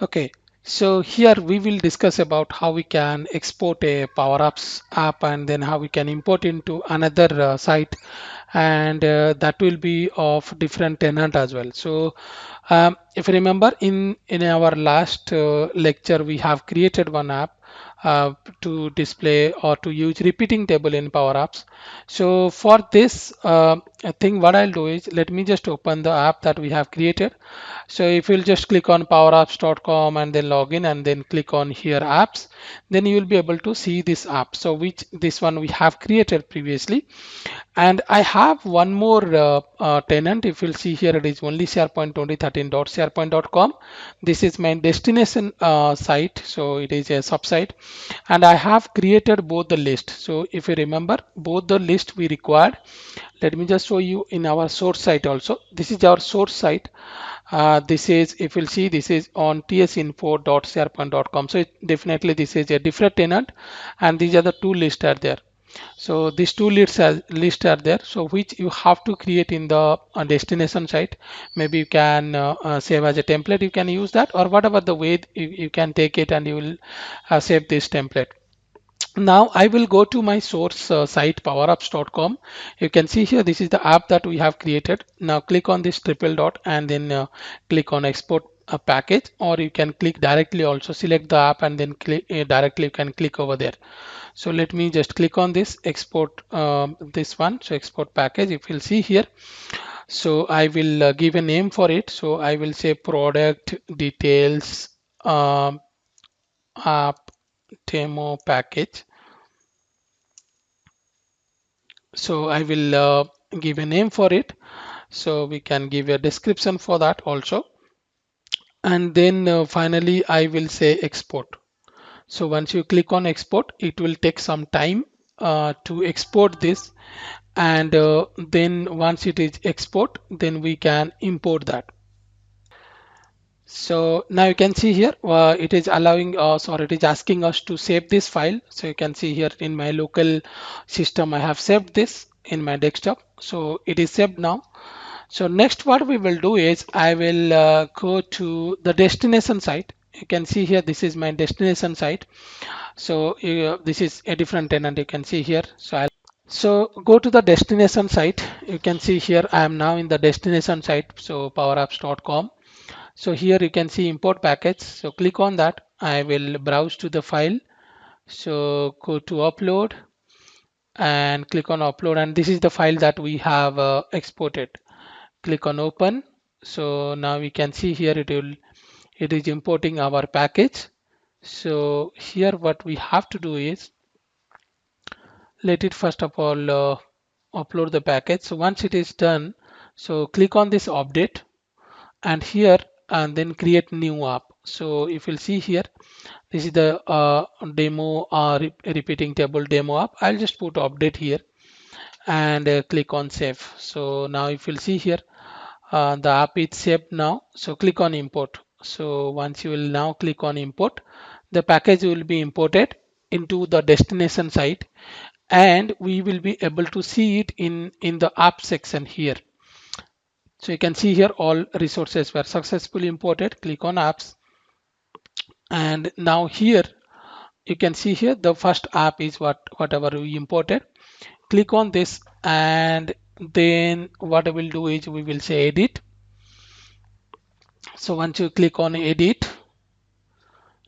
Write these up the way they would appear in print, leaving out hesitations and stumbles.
Okay, so here we will discuss about how we can export a Power Apps app and then how we can import into another site, and that will be of different tenant as well. So if you remember in our last lecture, we have created one app to display or to use repeating table in Power Apps. So for this I think what I'll do is let me just open the app that we have created. So if you'll just click on powerapps.com and then log in and then click on here apps, then you will be able to see this app. So which this one we have created previously. And I have one more tenant. If you'll see here, it is only SharePoint 2013.sharepoint.com. This is my destination site. So it is a subsite. And I have created both the list. So if you remember, both the list we required. Let me just show you in our source site also. This is our source site. This is, if you'll see, this is on tsinfo.sharepoint.com. So definitely this is a different tenant, and these are the two lists are there. So these two lists are there. So which you have to create in the destination site. Maybe you can save as a template. You can use that, or whatever the way you can take it, and you will save this template. Now I will go to my source site powerapps.com. You can see here this is the app that we have created. Now click on this triple dot and then click on export a package, or you can click directly, also select the app and then click directly you can click over there. So let me just click on this export this one, so export package. If you'll see here, so I will give a name for it. So I will say product details app demo package. So I will give a name for it. So we can give a description for that also. And then finally, I will say export. So once you click on export, it will take some time to export this. And then once it is export, then we can import that. So now you can see here, it is allowing us, or it is asking us to save this file. So you can see here in my local system, I have saved this in my desktop. So it is saved now. So next what we will do is I will go to the destination site. You can see here, this is my destination site. So this is a different tenant, you can see here. So go to the destination site. You can see here, I am now in the destination site. So powerapps.com. So here you can see import package. So click on that. I will browse to the file. So go to upload and click on upload. And this is the file that we have exported. Click on open. So now we can see here it is importing our package. So here what we have to do is let it first of all upload the package. So once it is done, so click on this update and here and then create new app. So if you'll see here, this is the demo repeating table demo app. I'll just put update here and click on save. So now if you'll see here, the app is saved now. So click on import. So once you will now click on import, the package will be imported into the destination site, and we will be able to see it in the app section here. So you can see here all resources were successfully imported. Click on apps, and now here you can see here the first app is whatever we imported. Click on this, and then what I will do is we will say edit. So once you click on edit,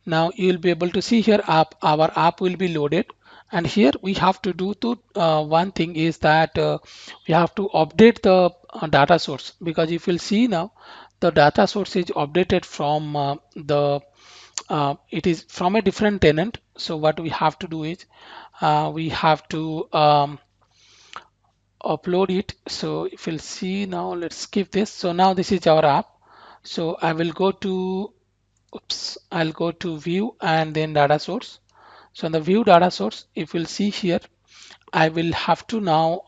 now you will be able to see here our app will be loaded. And here we have to do one thing is that we have to update the data source, because if you'll see now the data source is updated from the it is from a different tenant. So what we have to do is we have to upload it. So if you'll see now, let's skip this. So now this is our app. So I will go to I'll go to view and then data source. So in the view data source, if you'll see here, I will have to now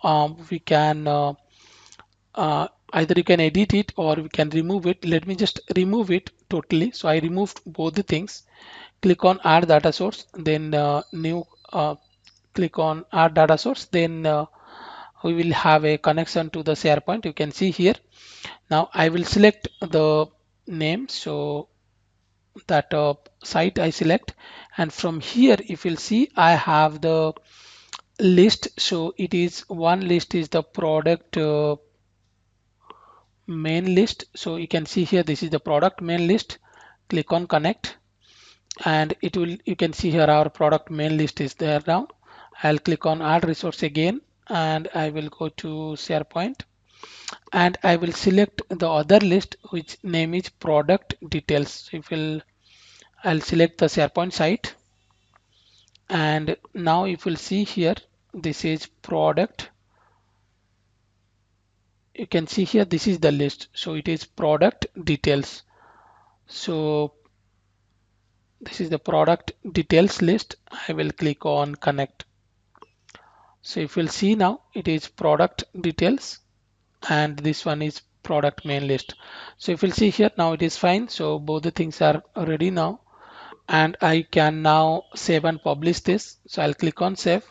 we can either you can edit it or we can remove it. Let me just remove it totally. So I removed both the things. Click on add data source, then new click on add data source, then we will have a connection to the SharePoint. You can see here. Now I will select the name. So that site I select, and from here if you'll see I have the list. So it is one list is the product main list. So you can see here this is the product main list. Click on connect and it will, you can see here our product main list is there now. I'll click on add resource again and I will go to SharePoint and I will select the other list which name is product details. So if I'll select the SharePoint site, and now if you'll see here this is product. You can see here this is the list, so it is product details. So this is the product details list. I will click on connect. So if you'll see now it is product details and this one is product main list. So if you'll see here now it is fine. So both the things are ready now and I can now save and publish this. So I'll click on save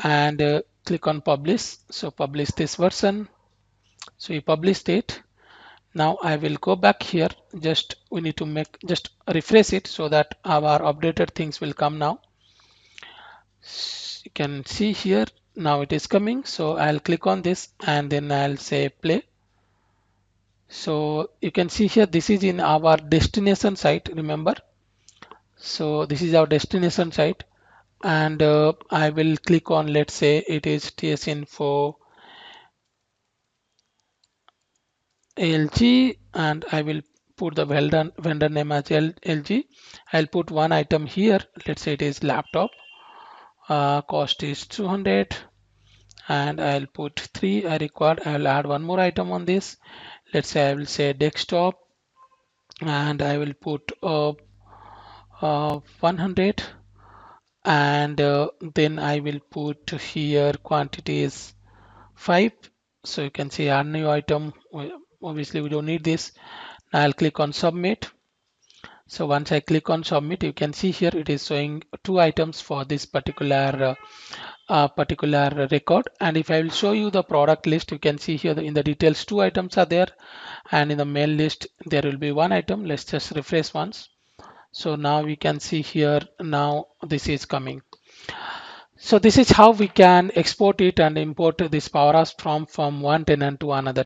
and click on publish. So publish this version. So we published it. Now I will go back here. Just we need to make just refresh it so that our updated things will come now. You can see here now it is coming. So I'll click on this and then I'll say play. So you can see here this is in our destination site, remember. So this is our destination site and I will click on, let's say it is TS Info LG and I will put the vendor name as LG. I'll put one item here, let's say it is laptop, cost is 200 and I'll put 3 I require. I'll add one more item on this, let's say I will say desktop and I will put 100 and then I will put here quantity is 5. So you can see add new item. Obviously we don't need this. Now I'll click on submit. So once I click on submit, you can see here it is showing 2 items for this particular record. And if I will show you the product list, you can see here in the details 2 items are there and in the main list there will be 1 item. Let's just refresh once. So now we can see here now this is coming. So this is how we can export it and import this Power Apps from one tenant to another.